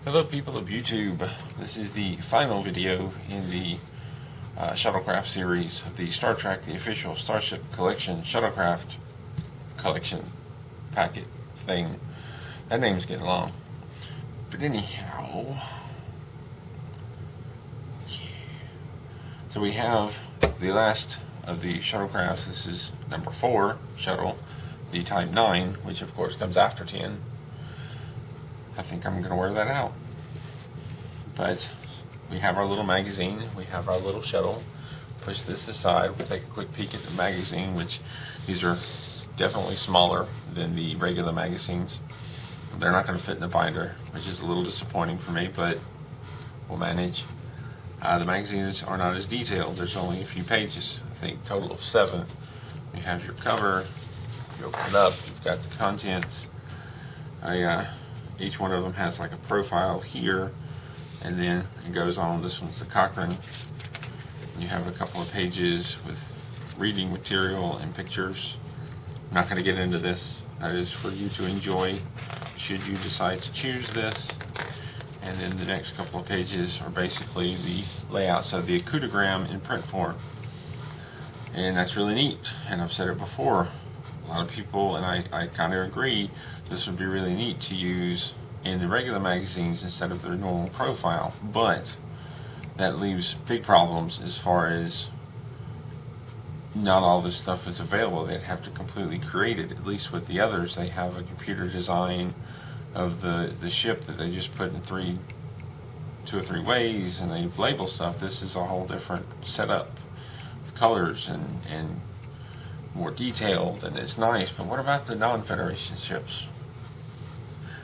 Hello people of YouTube. This is the final video in the Shuttlecraft series of the Star Trek, the official Starship Collection Shuttlecraft Collection packet thing. That name's getting long. But anyhow, yeah. So we have the last of the shuttlecrafts. This is number 4 shuttle, the Type 9, which of course comes after 10. I think I'm going to wear that out. But we have our little magazine, we have our little shuttle. Push this aside, we'll take a quick peek at the magazine, which these are definitely smaller than the regular magazines. They're not going to fit in the binder, which is a little disappointing for me, but we'll manage. The magazines are not as detailed. There's only a few pages, I think total of 7. You have your cover, you open it up, you've got the contents. Each one of them has like a profile here, and then it goes on. This one's the Cochrane. You have a couple of pages with reading material and pictures. I'm not going to get into this. That is for you to enjoy should you decide to choose this. And then the next couple of pages are basically the layouts of the Acutogram in print form. And that's really neat. And I've said it before. A lot of people, and I kind of agree, this would be really neat to use in the regular magazines instead of their normal profile, but that leaves big problems as far as not all this stuff is available. They'd have to completely create it. At least with the others, they have a computer design of the ship that they just put in 2 or 3 ways, and they label stuff. This is a whole different setup with colors and more detailed, and it's nice. But what about the non-Federation ships?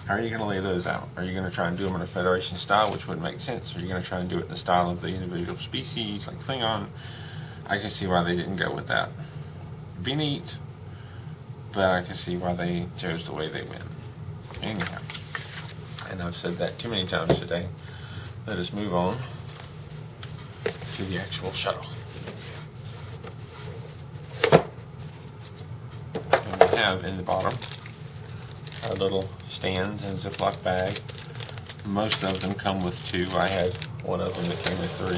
How are you going to lay those out? Are you going to try and do them in a Federation style, which would make sense? Are you going to try and do it in the style of the individual species, like Klingon? I can see why they didn't go with that. It'd be neat, but I can see why they chose the way they went. Anyhow, and I've said that too many times today. Let us move on to the actual shuttle. We have in the bottom our little stands and Ziploc bag. Most of them come with 2. I had one of them that came with 3.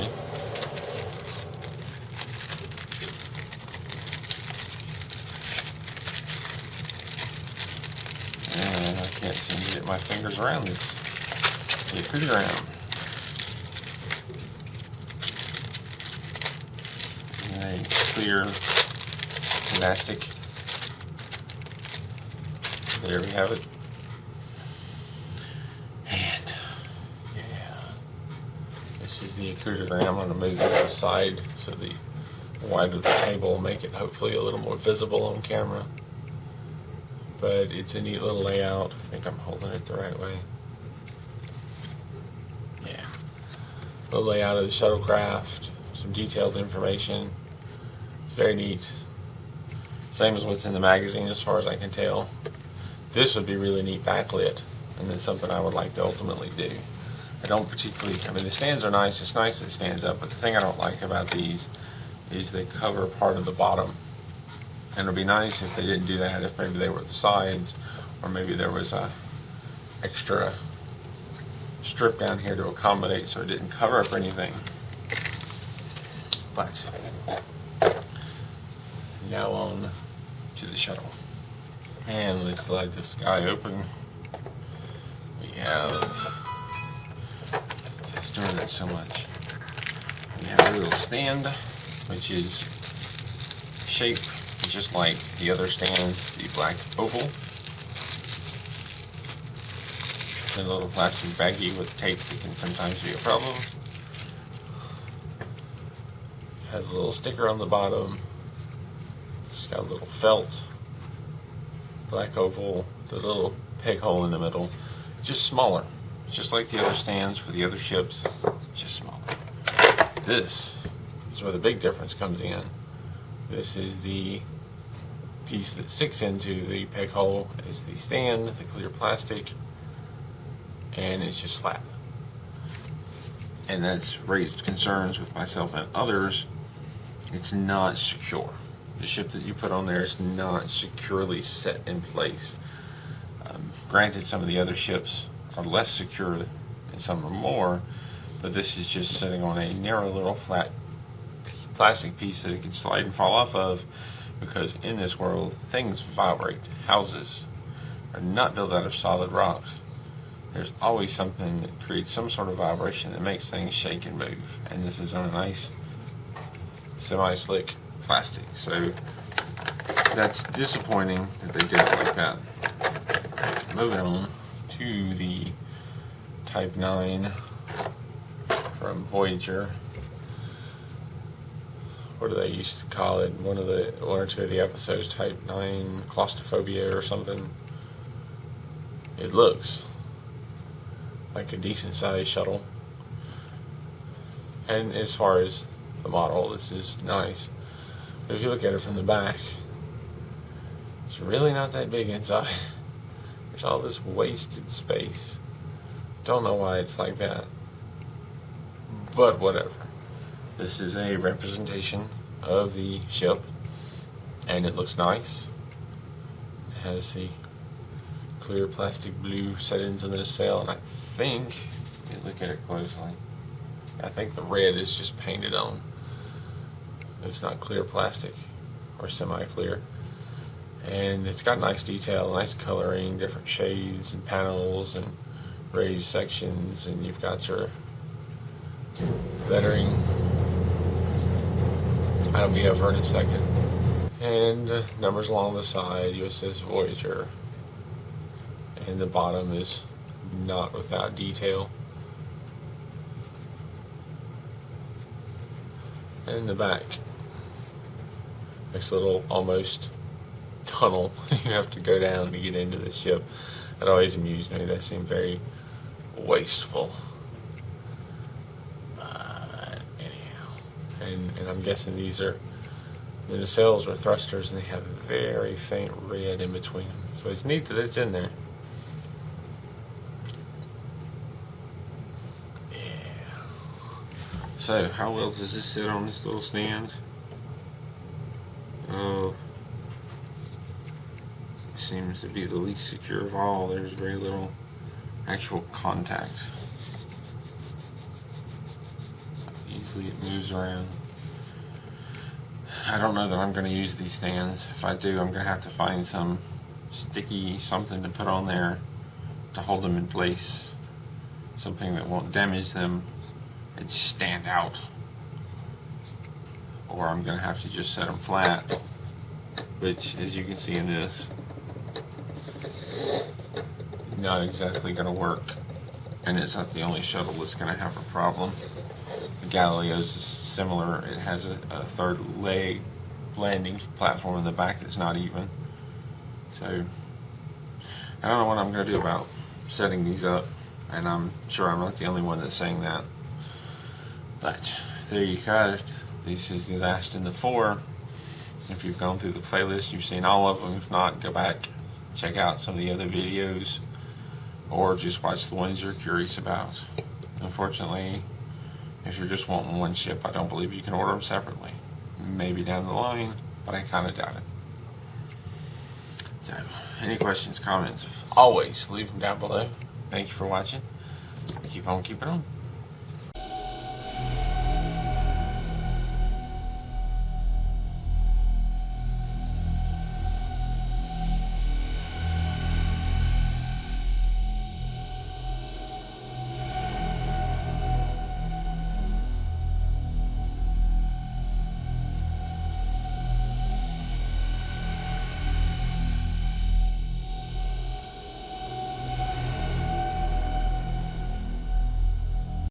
And I can't seem to get my fingers around this. The Acutogram. And a clear plastic. There we have it. And yeah, this is the Acutogram. I'm going to move this aside so the wide of the table will make it hopefully a little more visible on camera. But it's a neat little layout. I think I'm holding it the right way. Yeah. Little layout of the shuttlecraft. Some detailed information. It's very neat. Same as what's in the magazine as far as I can tell. This would be really neat backlit, and it's something I would like to ultimately do. I don't particularly, I mean, the stands are nice. It's nice that it stands up, but the thing I don't like about these is they cover part of the bottom. And it would be nice if they didn't do that, if maybe they were at the sides, or maybe there was a extra strip down here to accommodate so it didn't cover up anything. But now on to the shuttle. And let's slide this guy open. We have, just doing that so much. We have a little stand, which is shaped just like the other stands, the black oval. And a little plastic baggie with tape that can sometimes be a problem. Has a little sticker on the bottom. It's got a little felt. Black oval, the little peg hole in the middle, just smaller, just like the other stands for the other ships, just smaller. This is where the big difference comes in. This is the piece that sticks into the peg hole, is the stand, the clear plastic, and it's just flat. And that's raised concerns with myself and others. It's not secure. The ship that you put on there is not securely set in place. Granted, some of the other ships are less secure and some are more, but this is just sitting on a narrow little flat plastic piece that it can slide and fall off of, because in this world things vibrate. Houses are not built out of solid rocks. There's always something that creates some sort of vibration that makes things shake and move, and this is on a nice semi-slick plastic, so that's disappointing that they did it like that. Moving on to the Type 9 from Voyager. What do they used to call it? One or two of the episodes, Type 9 claustrophobia or something. It looks like a decent sized shuttle, and as far as the model, this is nice, but if you look at it from the back, it's really not that big inside. There's all this wasted space. Don't know why it's like that, but whatever. This is a representation of the ship, and it looks nice. It has the clear plastic blue set into the sail, and I think, if you look at it closely, I think the red is just painted on. It's not clear plastic or semi-clear, and it's got nice detail, nice coloring, different shades and panels and raised sections, and you've got your lettering. That'll be over in a second, and numbers along the side. USS Voyager, and the bottom is not without detail. And in the back, this little almost tunnel you have to go down to get into the ship. That always amused me. That seemed very wasteful. But anyhow, and I'm guessing these are the nacelles or thrusters, and they have a very faint red in between them. So it's neat that it's in there. So, how well does this sit on this little stand? Oh, seems to be the least secure of all. There's very little actual contact. Easily it moves around. I don't know that I'm going to use these stands. If I do, I'm going to have to find some sticky something to put on there to hold them in place. Something that won't damage them and stand out, or I'm going to have to just set them flat, which, as you can see in this, not exactly going to work, and it's not the only shuttle that's going to have a problem. The Galileo's is similar. It has a third leg landing platform in the back that's not even, so I don't know what I'm going to do about setting these up, and I'm sure I'm not the only one that's saying that. But there you got it. This is the last in the 4. If you've gone through the playlist, you've seen all of them. If not, go back, check out some of the other videos, or just watch the ones you're curious about. Unfortunately, if you're just wanting one ship, I don't believe you can order them separately. Maybe down the line, but I kind of doubt it. So, any questions, comments, always leave them down below. Thank you for watching. Keep on keeping on.